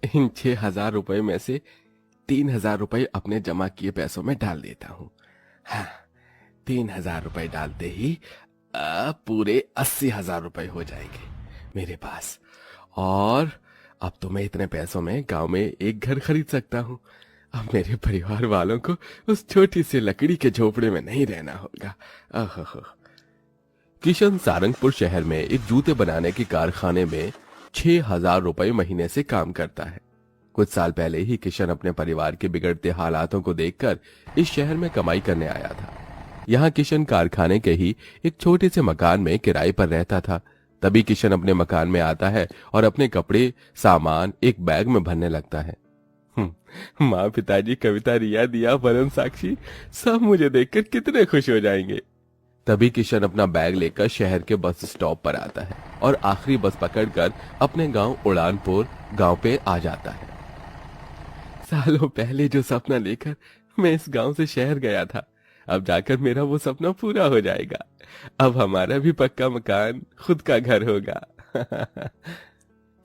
इन 6,000 रुपए में से 3,000 रुपए अपने जमा किए पैसों में डाल देता हूँ। हाँ, 3,000 रुपए डालते ही पूरे 80,000 रुपए हो जाएंगे मेरे पास। और अब तो मैं इतने पैसों में गांव में एक घर खरीद सकता हूँ। अब मेरे परिवार वालों को उस छोटी सी लकड़ी के झोपड़े में नहीं रहना होगा। ओहो। किशन सारंगपुर शहर में एक जूते बनाने के कारखाने में 6,000 रुपए महीने से काम करता है। कुछ साल पहले ही किशन अपने परिवार के बिगड़ते हालातों को देखकर इस शहर में कमाई करने आया था। यहाँ किशन कारखाने के ही एक छोटे से मकान में किराए पर रहता था। तभी किशन अपने मकान में आता है और अपने कपड़े सामान एक बैग में भरने लगता है। माँ, पिताजी, कविता, रिया, दिया, वरुण, साक्षी सब मुझे देखकर कितने खुश हो जाएंगे। तभी किशन अपना बैग लेकर शहर के बस स्टॉप पर आता है और आखिरी बस पकड़कर अपने गांव उड़ानपुर गांव पे आ जाता है। सालों पहले जो सपना लेकर मैं इस गांव से शहर गया था, अब जाकर मेरा वो सपना पूरा हो जाएगा। अब हमारा भी पक्का मकान, खुद का घर होगा।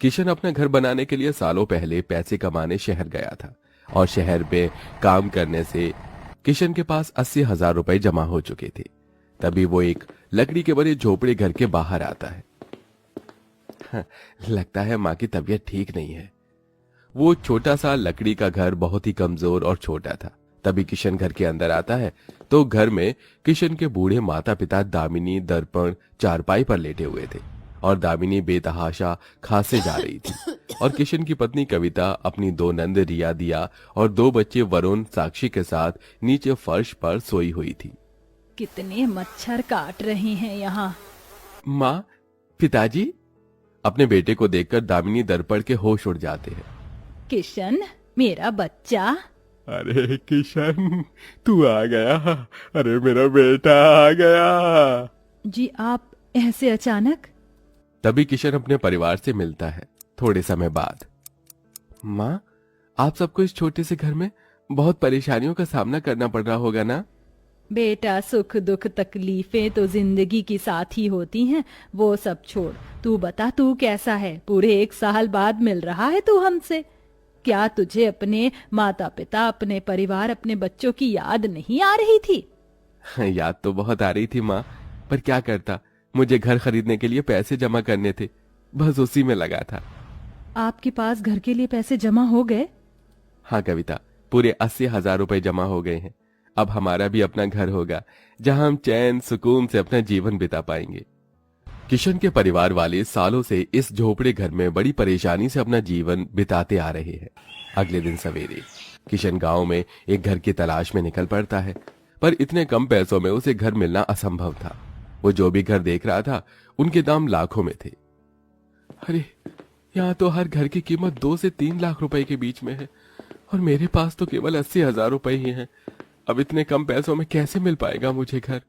किशन अपना घर बनाने के लिए सालों पहले पैसे कमाने शहर गया था और शहर में काम करने से किशन के पास 80,000 रुपए जमा हो चुके थे। तभी वो एक लकड़ी के बड़े झोपड़े घर के बाहर आता है। लगता है माँ की तबीयत ठीक नहीं है। वो छोटा सा लकड़ी का घर बहुत ही कमजोर और छोटा था। तभी किशन घर के अंदर आता है तो घर में किशन के बूढ़े माता पिता दामिनी दर्पण चारपाई पर लेटे हुए थे और दामिनी बेतहाशा खांसे जा रही थी और किशन की पत्नी कविता अपनी 2 नंद रिया, दिया और 2 बच्चे वरुण, साक्षी के साथ नीचे फर्श पर सोई हुई थी। कितने मच्छर काट रहे हैं यहाँ। माँ, पिताजी। अपने बेटे को देखकर दामिनी दर्पण के होश उड़ जाते हैं। किशन, मेरा बच्चा। अरे किशन, तू आ गया। अरे मेरा बेटा आ गया। जी, आप ऐसे अचानक? तभी किशन अपने परिवार से मिलता है थोड़े समय बाद। माँ, आप सबको इस छोटे से घर में बहुत परेशानियों का सामना करना पड़ रहा होगा ना? बेटा, सुख दुख तकलीफें तो जिंदगी की साथ ही होती हैं, वो सब छोड़। तू बता, तू कैसा है? पूरे 1 साल बाद मिल रहा है तू हमसे। क्या तुझे अपने माता पिता, अपने परिवार, अपने बच्चों की याद नहीं आ रही थी? याद तो बहुत आ रही थी माँ, पर क्या करता, मुझे घर खरीदने के लिए पैसे जमा करने थे, बस उसी में लगा था। आपके पास घर के लिए पैसे जमा हो गए? हाँ कविता, पूरे 80,000 रुपए जमा हो गए हैं। अब हमारा भी अपना घर होगा जहां हम चैन सुकून से अपना जीवन बिता पाएंगे। किशन के परिवार वाले सालों से इस झोपड़े घर में बड़ी परेशानी से अपना जीवन बिताते आ रहे हैं। अगले दिन सवेरे किशन गांव में एक घर की तलाश में निकल पड़ता है, पर इतने कम पैसों में उसे घर मिलना असंभव था। वो जो भी घर देख रहा था उनके दाम लाखों में थे। अरे, यहाँ तो हर घर की कीमत 2 से 3 लाख रुपए के बीच में है और मेरे पास तो केवल 80,000 रुपए ही हैं। अब इतने कम पैसों में कैसे मिल पाएगा मुझे घर?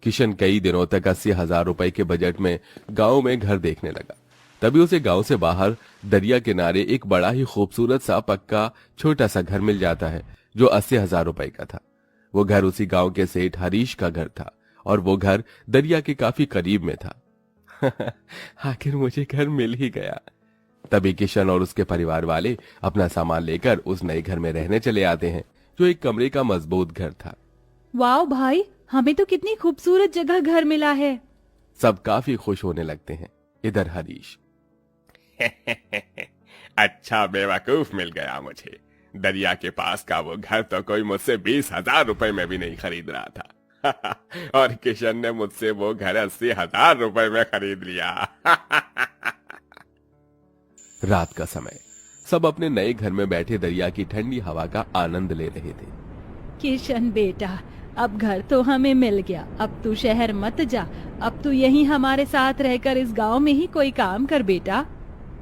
किशन कई दिनों तक 80,000 रुपए के बजट में गांव में घर देखने लगा। तभी उसे गांव से बाहर दरिया किनारे एक बड़ा ही खूबसूरत सा पक्का छोटा सा घर मिल जाता है जो 80,000 रुपए का था। वो घर उसी गांव के सेठ हरीश का घर था और वो घर दरिया के काफी करीब में था। आखिर मुझे घर मिल ही गया। तभी किशन और उसके परिवार वाले अपना सामान लेकर उस नए घर में रहने चले आते हैं जो एक कमरे का मजबूत घर था। वाह भाई, हमें तो कितनी खूबसूरत जगह घर मिला है। सब काफी खुश होने लगते हैं। इधर हरीश, अच्छा बेवकूफ मिल गया मुझे। दरिया के पास का वो घर तो कोई मुझसे 20,000 रुपए में भी नहीं खरीद रहा था। और किशन ने मुझसे वो घर 80,000 रुपए में खरीद लिया। रात का समय सब अपने नए घर में बैठे दरिया की ठंडी हवा का आनंद ले रहे थे। किशन बेटा, अब घर तो हमें मिल गया। अब तू शहर मत जा, अब तू यहीं हमारे साथ रहकर इस गांव में ही कोई काम कर बेटा।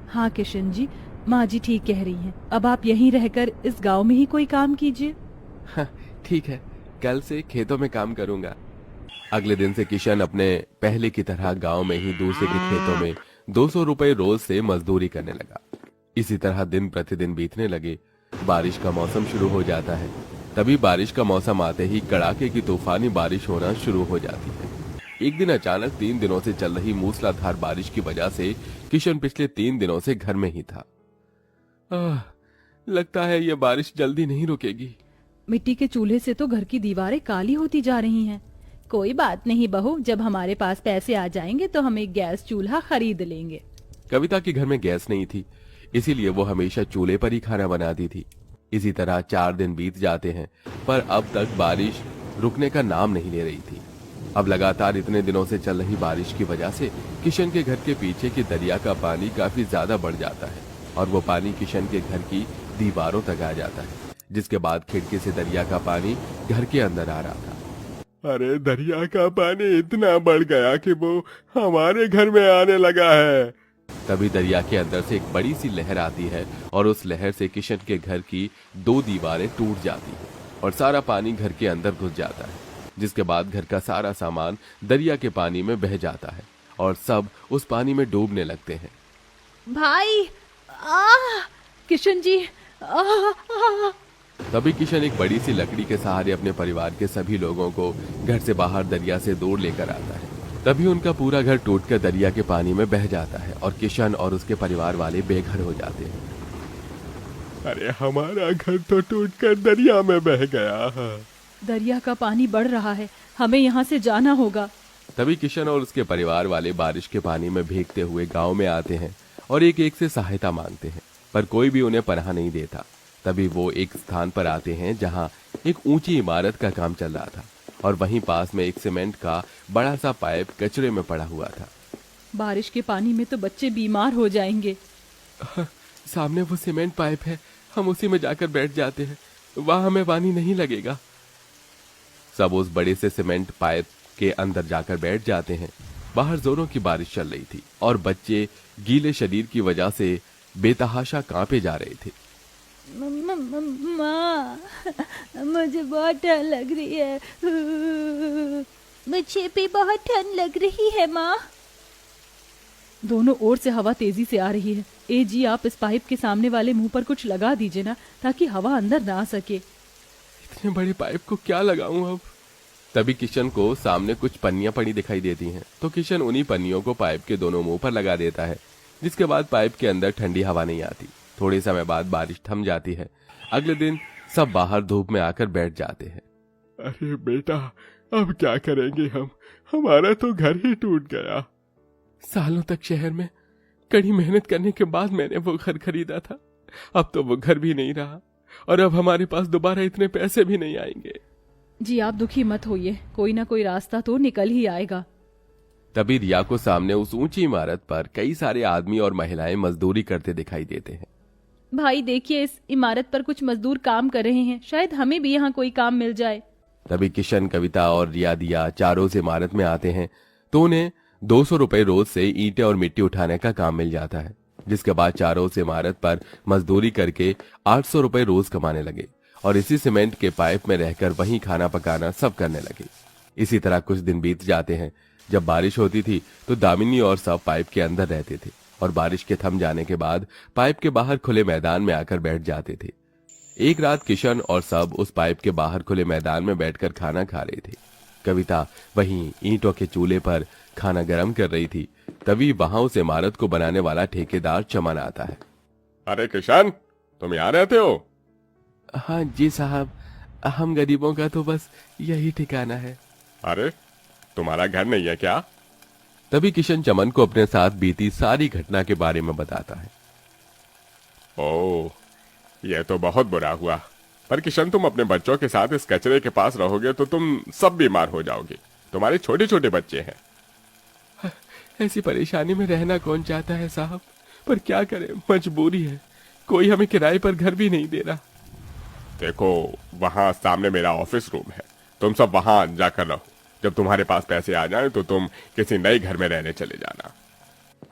हाँ किशन जी, माँ जी ठीक कह रही हैं। अब आप यहीं रहकर इस गांव में ही कोई काम कीजिए। हाँ, ठीक है, कल से खेतों में काम करूंगा। अगले दिन से किशन अपने पहले की तरह गांव में ही दूसरे के खेतों में 200 रुपए रोज से मजदूरी करने लगा। इसी तरह दिन प्रतिदिन बीतने लगे। बारिश का मौसम शुरू हो जाता है। तभी बारिश का मौसम आते ही कड़ाके की तूफानी बारिश होना शुरू हो जाती है। एक दिन अचानक 3 दिनों से चल रही मूसलाधार बारिश की वजह से किशन पिछले 3 दिनों से घर में ही था। लगता है ये बारिश जल्दी नहीं रुकेगी। मिट्टी के चूल्हे से तो घर की दीवारें काली होती जा रही हैं। कोई बात नहीं बहू, जब हमारे पास पैसे आ जाएंगे तो हम एक गैस चूल्हा खरीद लेंगे। कविता के घर में गैस नहीं थी, इसीलिए वो हमेशा चूल्हे पर ही खाना बनाती थी। इसी तरह 4 दिन बीत जाते हैं, पर अब तक बारिश रुकने का नाम नहीं ले रही थी। अब लगातार इतने दिनों से चल रही बारिश की वजह से किशन के घर के पीछे की दरिया का पानी काफी ज्यादा बढ़ जाता है और वो पानी किशन के घर की दीवारों तक आ जाता है, जिसके बाद खिड़की से दरिया का पानी घर के अंदर आ रहा था। अरे दरिया का पानी इतना बढ़ गया कि वो हमारे घर में आने लगा है। तभी दरिया के अंदर से एक बड़ी सी लहर आती है और उस लहर से किशन के घर की 2 दीवारें टूट जाती हैं और सारा पानी घर के अंदर घुस जाता है, जिसके बाद घर का सारा सामान दरिया के पानी में बह जाता है और सब उस पानी में डूबने लगते हैं। भाई किशन जी तभी किशन एक बड़ी सी लकड़ी के सहारे अपने परिवार के सभी लोगों को घर से बाहर दरिया से दूर लेकर आता है। तभी उनका पूरा घर टूटकर दरिया के पानी में बह जाता है और किशन और उसके परिवार वाले बेघर हो जाते हैं। अरे हमारा घर तो टूटकर दरिया में बह गया। दरिया का पानी बढ़ रहा है, हमें यहाँ से जाना होगा। तभी किशन और उसके परिवार वाले बारिश के पानी में भीगते हुए गांव में आते हैं और एक एक से सहायता मांगते हैं, पर कोई भी उन्हें पनाह नहीं देता। तभी वो एक स्थान पर आते हैं जहां एक ऊंची इमारत का काम चल रहा था और वहीं पास में एक सीमेंट का बड़ा सा पाइप कचरे में पड़ा हुआ था। बारिश के पानी में तो बच्चे बीमार हो जाएंगे। सामने वो सीमेंट पाइप है, हम उसी में जाकर बैठ जाते हैं, वहां हमें पानी नहीं लगेगा। सब उस बड़े से सीमेंट पाइप के अंदर जाकर बैठ जाते हैं। बाहर जोरों की बारिश चल रही थी और बच्चे गीले शरीर की वजह से बेतहाशा कांपे जा रहे थे। माँ, मुझे बहुत ठंड लग रही है। मुझे भी बहुत ठंड लग रही है माँ। दोनों ओर से हवा तेजी से आ रही है। ए जी, आप इस पाइप के सामने वाले मुंह पर कुछ लगा दीजिए ना, ताकि हवा अंदर ना आ सके। इतने बड़े पाइप को क्या लगाऊं अब? तभी किशन को सामने कुछ पन्नियां पड़ी दिखाई देती हैं, तो किशन उन्हीं पन्नियों को पाइप के दोनों मुंह पर लगा देता है, जिसके बाद पाइप के अंदर ठंडी हवा नहीं आती। थोड़े समय बाद बारिश थम जाती है। अगले दिन सब बाहर धूप में आकर बैठ जाते हैं। अरे बेटा, अब क्या करेंगे हम? हमारा तो घर ही टूट गया। सालों तक शहर में कड़ी मेहनत करने के बाद मैंने वो घर खरीदा था। अब तो वो घर भी नहीं रहा और अब हमारे पास दोबारा इतने पैसे भी नहीं आएंगे। जी, आप दुखी मत होइए, कोई ना कोई रास्ता तो निकल ही आएगा। तभी रिया को सामने उस ऊंची इमारत पर कई सारे आदमी और महिलाएं मजदूरी करते दिखाई देते हैं। भाई देखिए, इस इमारत पर कुछ मजदूर काम कर रहे हैं, शायद हमें भी यहाँ कोई काम मिल जाए। तभी किशन, कविता और रिया दिया चारों से इमारत में आते हैं, तो उन्हें 200 रुपए रोज से ईंटें और मिट्टी उठाने का काम मिल जाता है, जिसके बाद चारों से इमारत पर मजदूरी करके 800 रुपए रोज कमाने लगे और इसी सीमेंट के पाइप में रहकर वहीं खाना पकाना सब करने लगे। इसी तरह कुछ दिन बीत जाते हैं। जब बारिश होती थी तो दामिनी और सब पाइप के अंदर रहते थे और बारिश के थम जाने के बाद पाइप के बाहर खुले मैदान में आकर बैठ जाते थे। एक रात किशन और सब उस पाइप के बाहर खुले मैदान में बैठकर खाना खा रहे थे। कविता वहीं ईंटों के चूल्हे पर खाना गर्म कर रही थी। तभी वहां उस इमारत को बनाने वाला ठेकेदार चमन आता है। अरे किशन, तुम यहाँ रहते हो? हाँ जी साहब, हम गरीबों का तो बस यही ठिकाना है। अरे तुम्हारा घर नहीं है क्या? तभी किशन चमन को अपने साथ बीती सारी घटना के बारे में बताता है। ओह, यह तो बहुत बुरा हुआ। पर किशन, तुम अपने बच्चों के साथ इस कचरे के पास रहोगे तो तुम सब बीमार हो जाओगे। तुम्हारे छोटे छोटे बच्चे हैं। ऐसी परेशानी में रहना कौन चाहता है साहब, पर क्या करें, मजबूरी है। कोई हमें किराए पर घर भी नहीं दे रहा। देखो, वहां सामने मेरा ऑफिस रूम है, तुम सब वहां जाकर रहो। जब तुम्हारे पास पैसे आ जाएं तो तुम किसी नए घर में रहने चले जाना।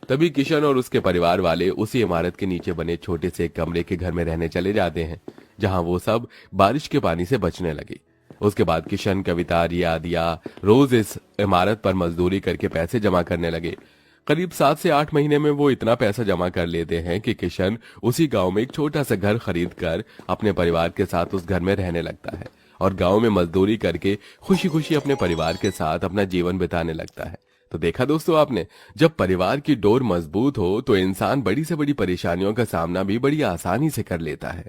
तभी किशन और उसके परिवार वाले उसी इमारत के नीचे बने छोटे से कमरे के घर में रहने चले जाते हैं, जहां वो सब बारिश के पानी से बचने लगे। उसके बाद किशन, कविता, रिया, दिया रोज इस इमारत पर मजदूरी करके पैसे जमा करने लगे। करीब 7 से 8 महीने में वो इतना पैसा जमा कर लेते हैं कि किशन उसी गांव में एक छोटा सा घर खरीद कर अपने परिवार के साथ उस घर में रहने लगता है और गांव में मजदूरी करके खुशी खुशी अपने परिवार के साथ अपना जीवन बिताने लगता है। तो देखा दोस्तों आपने, जब परिवार की डोर मजबूत हो तो इंसान बड़ी से बड़ी परेशानियों का सामना भी बड़ी आसानी से कर लेता है।